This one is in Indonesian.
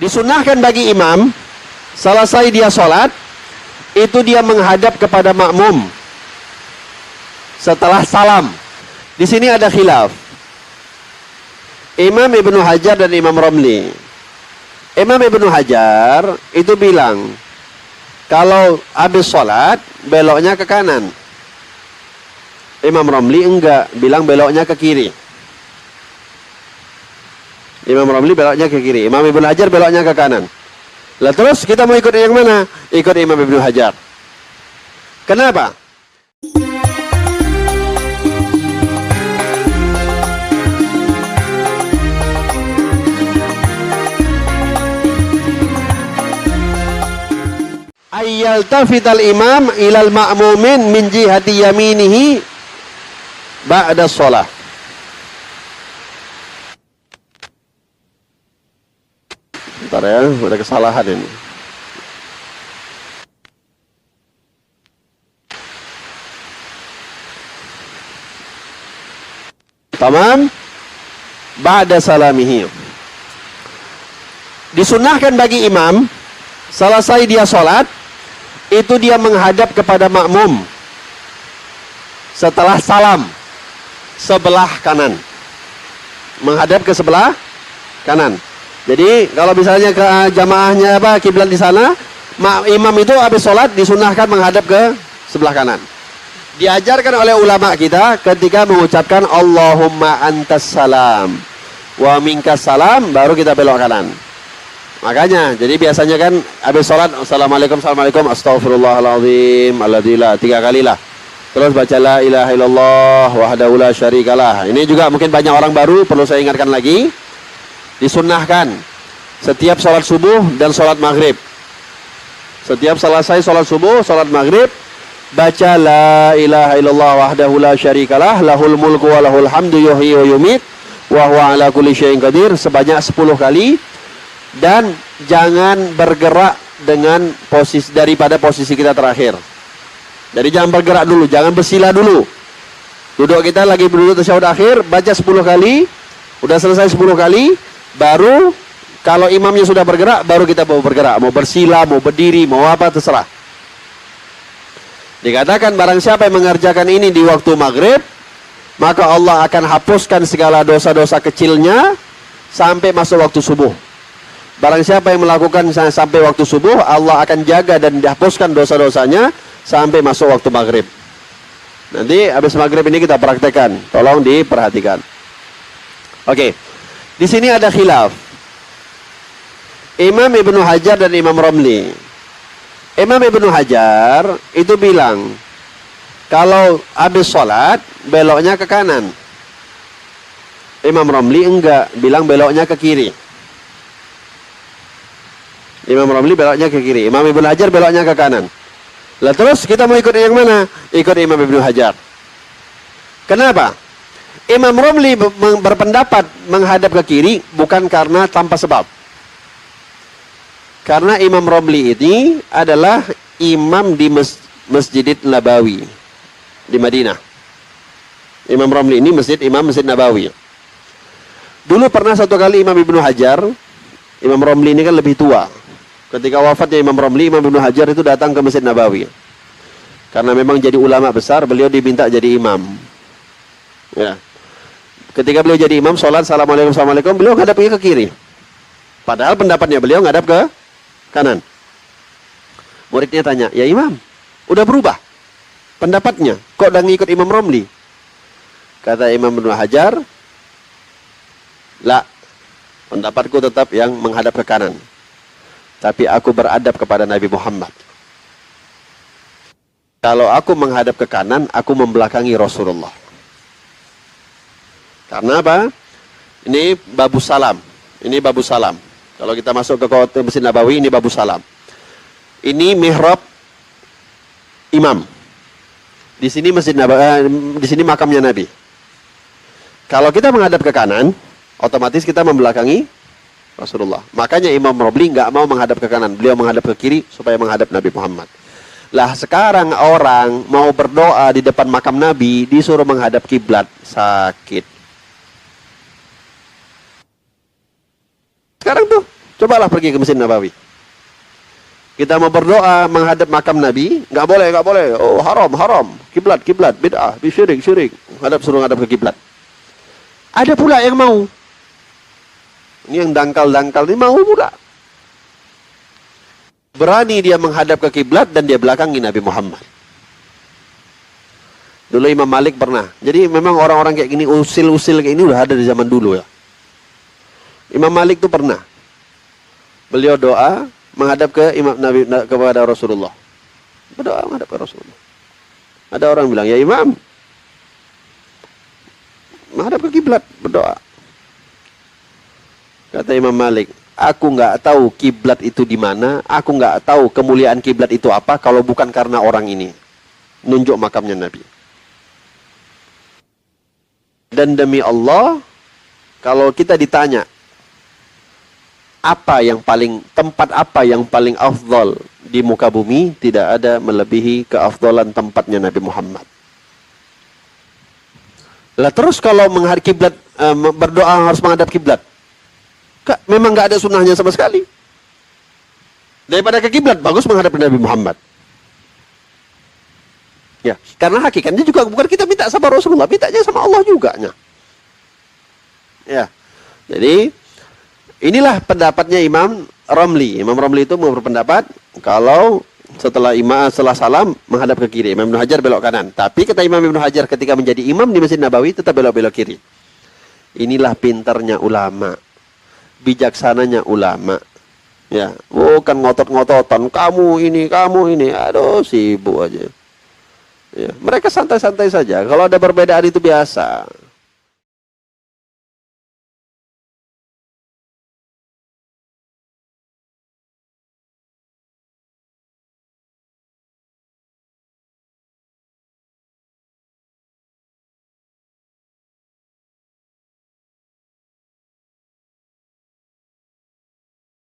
Disunahkan bagi imam, selesai dia sholat, itu dia menghadap kepada makmum setelah salam. Di sini ada khilaf. Imam Ibnu Hajar dan Imam Romli. Imam Ibnu Hajar itu bilang, kalau habis sholat, beloknya ke kanan. Imam Romli enggak, bilang beloknya ke kiri. Imam Romli beloknya ke kiri, Imam Ibnu Hajar beloknya ke kanan. Lah terus kita mau ikut yang mana? Ikut Imam Ibnu Hajar. Kenapa? Ayyaltafital imam ilal ma'mumin min jihati yaminihi ba'da sholah. Bentar ya, ada kesalahan ini. Tamam? Ba'da salamihi. Disunahkan bagi imam, selesai dia sholat, itu dia menghadap kepada makmum setelah salam sebelah kanan, menghadap ke sebelah kanan. Jadi kalau misalnya ke jamaahnya kiblat di sana, imam itu habis sholat disunahkan menghadap ke sebelah kanan. Diajarkan oleh ulama kita ketika mengucapkan Allahumma antas salam wa minkas salam, baru kita belok kanan. Makanya, jadi biasanya kan habis sholat, assalamualaikum, assalamualaikum, astaghfirullahaladzim, alhamdulillah, 3 kali lah. Terus baca la ilaha illallah, wahdahu la syarikalah. Ini juga mungkin banyak orang baru, perlu saya ingatkan lagi. Disunnahkan setiap sholat subuh dan sholat maghrib. Setiap selesai sholat subuh, sholat maghrib, baca la ilaha illallah, wahdahu la syarikalah, lahul mulku wa lahul hamdu yuhyi wa yumit, wa huwa ala kulli syai'in qadir, sebanyak 10 kali. Dan jangan bergerak dengan daripada posisi kita terakhir. Jadi jangan bergerak dulu, jangan bersila dulu. Duduk kita lagi berduduk tasyahud akhir, baca 10 kali, udah selesai 10 kali, baru kalau imamnya sudah bergerak, baru kita mau bergerak, mau bersila, mau berdiri, mau apa, terserah. Dikatakan barang siapa yang mengerjakan ini di waktu maghrib, maka Allah akan hapuskan segala dosa-dosa kecilnya sampai masuk waktu subuh. Barang siapa yang melakukan sampai waktu subuh, Allah akan jaga dan dihapuskan dosa-dosanya sampai masuk waktu maghrib. Nanti habis maghrib ini kita praktekkan, tolong diperhatikan. Oke, di sini ada khilaf. Imam Ibnu Hajar dan Imam Romli. Imam Ibnu Hajar itu bilang, kalau habis sholat, beloknya ke kanan. Imam Romli enggak, bilang beloknya ke kiri. Imam Romli beloknya ke kiri, Imam Ibnu Hajar beloknya ke kanan. Lah terus kita mau ikut yang mana? Ikut Imam Ibnu Hajar. Kenapa? Imam Romli berpendapat menghadap ke kiri bukan karena tanpa sebab. Karena Imam Romli ini adalah imam di Masjid Nabawi di Madinah. Imam Romli ini imam Masjid Nabawi. Dulu pernah satu kali Imam Ibnu Hajar, Imam Romli ini kan lebih tua. Ketika wafatnya Imam Romli, Imam Ibnu Hajar itu datang ke Masjid Nabawi. Karena memang jadi ulama besar, beliau diminta jadi imam. Ya. Ketika beliau jadi imam, sholat, assalamualaikum, assalamualaikum, beliau ngadapnya ke kiri. Padahal pendapatnya beliau ngadap ke kanan. Muridnya tanya, ya imam, udah berubah pendapatnya, kok udah ngikut Imam Romli? Kata Imam Ibnu Hajar, lah, pendapatku tetap yang menghadap ke kanan. Tapi aku beradab kepada Nabi Muhammad. Kalau aku menghadap ke kanan, aku membelakangi Rasulullah. Karena apa? Ini babu salam. Ini babu salam. Kalau kita masuk ke kota Masjid Nabawi, ini babu salam. Ini mihrab imam. Di sini Masjid Nabawi, di sini makamnya Nabi. Kalau kita menghadap ke kanan, otomatis kita membelakangi Rasulullah. Makanya Imam Romli nggak mau menghadap ke kanan, beliau menghadap ke kiri supaya menghadap Nabi Muhammad. Lah sekarang orang mau berdoa di depan makam Nabi disuruh menghadap kiblat, sakit. Sekarang tuh Cobalah pergi ke Masjid Nabawi. Kita mau berdoa menghadap makam Nabi, nggak boleh, nggak boleh. Oh, haram, haram. Kiblat, kiblat, bid'ah, syirik, syirik. Suruh hadap ke kiblat. Ada pula yang mau. Ini yang dangkal-dangkal ini mau pula. Berani dia menghadap ke kiblat dan dia belakangi Nabi Muhammad. Dulu Imam Malik pernah. Jadi memang orang-orang kayak gini, usil-usil kayak ini udah ada di zaman dulu ya. Imam Malik itu pernah. Beliau doa menghadap ke Imam Nabi, kepada Rasulullah. Berdoa menghadap ke Rasulullah. Ada orang bilang, ya Imam, menghadap ke kiblat, berdoa. Kata Imam Malik, aku nggak tahu kiblat itu di mana, aku nggak tahu kemuliaan kiblat itu apa kalau bukan karena orang ini. Nunjuk makamnya Nabi. Dan demi Allah, kalau kita ditanya tempat apa yang paling afdal di muka bumi, tidak ada melebihi keafdalan tempatnya Nabi Muhammad. Lah terus kalau menghadap kiblat, berdoa harus menghadap kiblat. Memang nggak ada sunnahnya sama sekali. Daripada ke kiblat, bagus menghadap Nabi Muhammad. Ya, karena hakikatnya juga bukan kita minta sama Rasulullah, mintanya sama Allah juga. Ya, jadi inilah pendapatnya Imam Ramli. Imam Ramli itu berpendapat kalau setelah salam menghadap ke kiri, Imam Ibnu Hajar belok kanan. Tapi kata Imam Ibnu Hajar ketika menjadi imam di Masjid Nabawi tetap belok-belok kiri. Inilah pintarnya ulama, bijaksananya ulama. Ya, bukan ngotot-ngototan, kamu ini, aduh sibuk aja. Ya, mereka santai-santai saja. Kalau ada perbedaan itu biasa.